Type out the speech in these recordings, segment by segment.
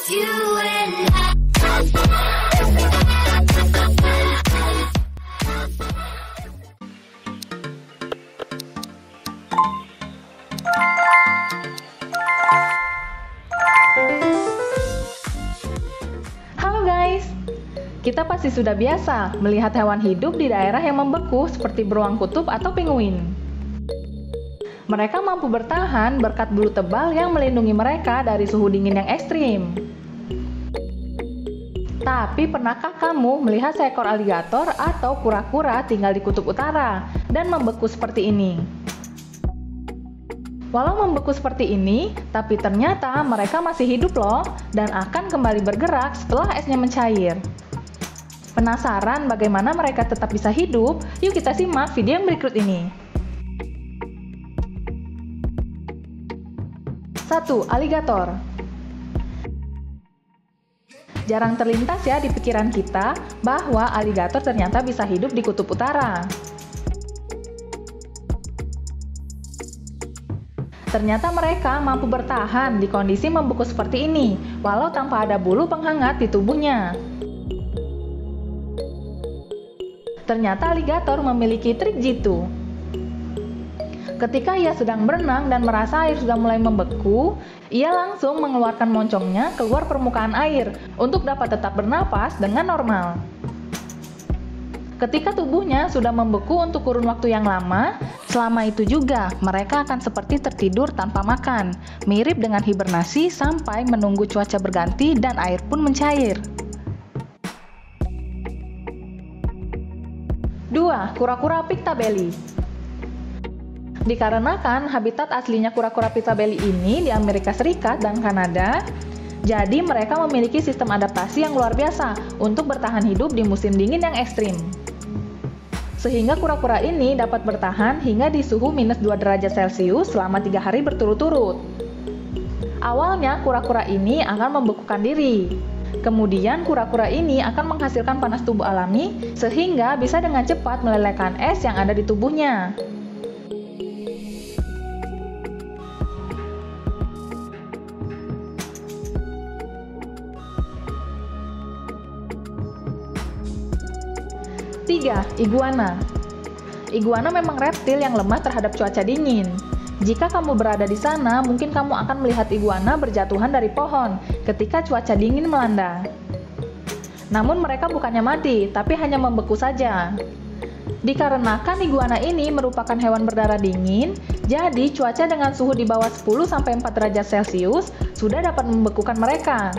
You and I. Halo guys, kita pasti sudah biasa melihat hewan hidup di daerah yang membeku seperti beruang kutub atau penguin. Mereka mampu bertahan berkat bulu tebal yang melindungi mereka dari suhu dingin yang ekstrim. Tapi pernahkah kamu melihat seekor aligator atau kura-kura tinggal di kutub utara dan membeku seperti ini? Walau membeku seperti ini, tapi ternyata mereka masih hidup loh dan akan kembali bergerak setelah esnya mencair. Penasaran bagaimana mereka tetap bisa hidup? Yuk kita simak video yang berikut ini. 1. Aligator. Jarang terlintas ya di pikiran kita bahwa aligator ternyata bisa hidup di kutub utara. Ternyata mereka mampu bertahan di kondisi membeku seperti ini, walau tanpa ada bulu penghangat di tubuhnya. Ternyata aligator memiliki trik jitu. Ketika ia sedang berenang dan merasa air sudah mulai membeku, ia langsung mengeluarkan moncongnya keluar permukaan air untuk dapat tetap bernapas dengan normal. Ketika tubuhnya sudah membeku untuk kurun waktu yang lama, selama itu juga mereka akan seperti tertidur tanpa makan, mirip dengan hibernasi sampai menunggu cuaca berganti dan air pun mencair. 2. Kura-kura Pictabelly. Dikarenakan habitat aslinya kura-kura Pictabelly ini di Amerika Serikat dan Kanada, jadi mereka memiliki sistem adaptasi yang luar biasa untuk bertahan hidup di musim dingin yang ekstrim. Sehingga kura-kura ini dapat bertahan hingga di suhu minus 2 derajat Celcius selama 3 hari berturut-turut. Awalnya kura-kura ini akan membekukan diri. Kemudian kura-kura ini akan menghasilkan panas tubuh alami sehingga bisa dengan cepat melelehkan es yang ada di tubuhnya. Tiga, iguana. Iguana memang reptil yang lemah terhadap cuaca dingin. Jika kamu berada di sana, mungkin kamu akan melihat iguana berjatuhan dari pohon ketika cuaca dingin melanda. Namun mereka bukannya mati, tapi hanya membeku saja. Dikarenakan iguana ini merupakan hewan berdarah dingin, jadi cuaca dengan suhu di bawah 10-4 derajat Celcius sudah dapat membekukan mereka.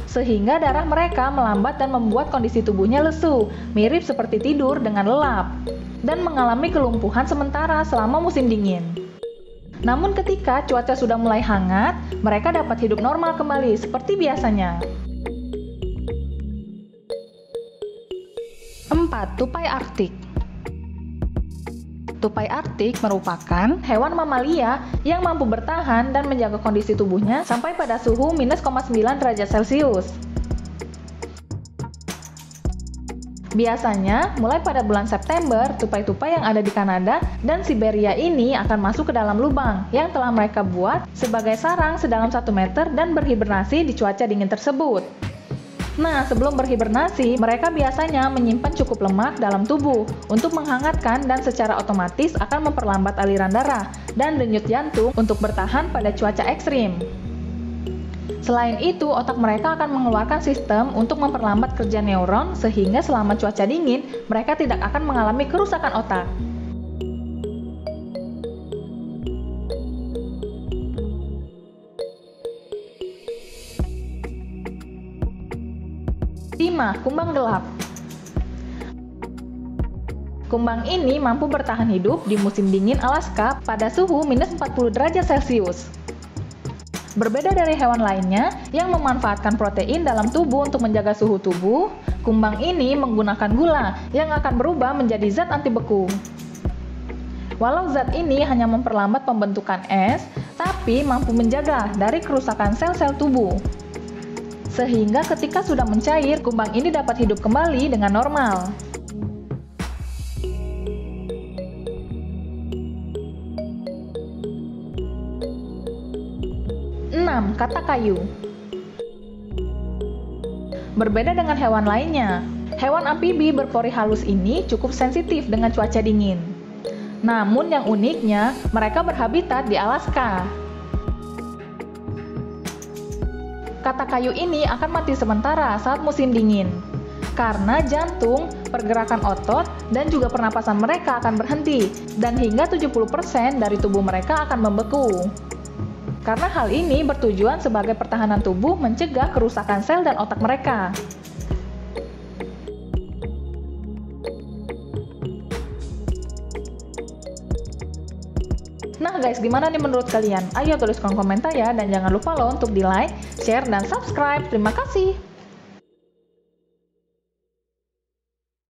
Sehingga darah mereka melambat dan membuat kondisi tubuhnya lesu, mirip seperti tidur dengan lelap, dan mengalami kelumpuhan sementara selama musim dingin. Namun ketika cuaca sudah mulai hangat, mereka dapat hidup normal kembali seperti biasanya. 4. Tupai Arktik. Tupai Arktik merupakan hewan mamalia yang mampu bertahan dan menjaga kondisi tubuhnya sampai pada suhu minus 0,9 derajat Celcius. Biasanya, mulai pada bulan September, tupai-tupai yang ada di Kanada dan Siberia ini akan masuk ke dalam lubang yang telah mereka buat sebagai sarang sedalam 1 meter dan berhibernasi di cuaca dingin tersebut. Nah, sebelum berhibernasi, mereka biasanya menyimpan cukup lemak dalam tubuh untuk menghangatkan dan secara otomatis akan memperlambat aliran darah dan denyut jantung untuk bertahan pada cuaca ekstrim. Selain itu, otak mereka akan mengeluarkan sistem untuk memperlambat kerja neuron sehingga selama cuaca dingin, mereka tidak akan mengalami kerusakan otak. 5. Kumbang gelap. Kumbang ini mampu bertahan hidup di musim dingin Alaska pada suhu minus 40 derajat Celcius. Berbeda dari hewan lainnya yang memanfaatkan protein dalam tubuh untuk menjaga suhu tubuh, kumbang ini menggunakan gula yang akan berubah menjadi zat anti beku. Walau zat ini hanya memperlambat pembentukan es, tapi mampu menjaga dari kerusakan sel-sel tubuh. Sehingga ketika sudah mencair, kumbang ini dapat hidup kembali dengan normal. 6. Katak kayu. Berbeda dengan hewan lainnya, hewan amfibi berpori halus ini cukup sensitif dengan cuaca dingin. Namun yang uniknya, mereka berhabitat di Alaska. Katak kayu ini akan mati sementara saat musim dingin, karena jantung, pergerakan otot, dan juga pernapasan mereka akan berhenti, dan hingga 70% dari tubuh mereka akan membeku. Karena hal ini bertujuan sebagai pertahanan tubuh mencegah kerusakan sel dan otak mereka. Nah guys, gimana nih menurut kalian? Ayo tuliskan komentar ya, dan jangan lupa loh untuk di like, share, dan subscribe. Terima kasih.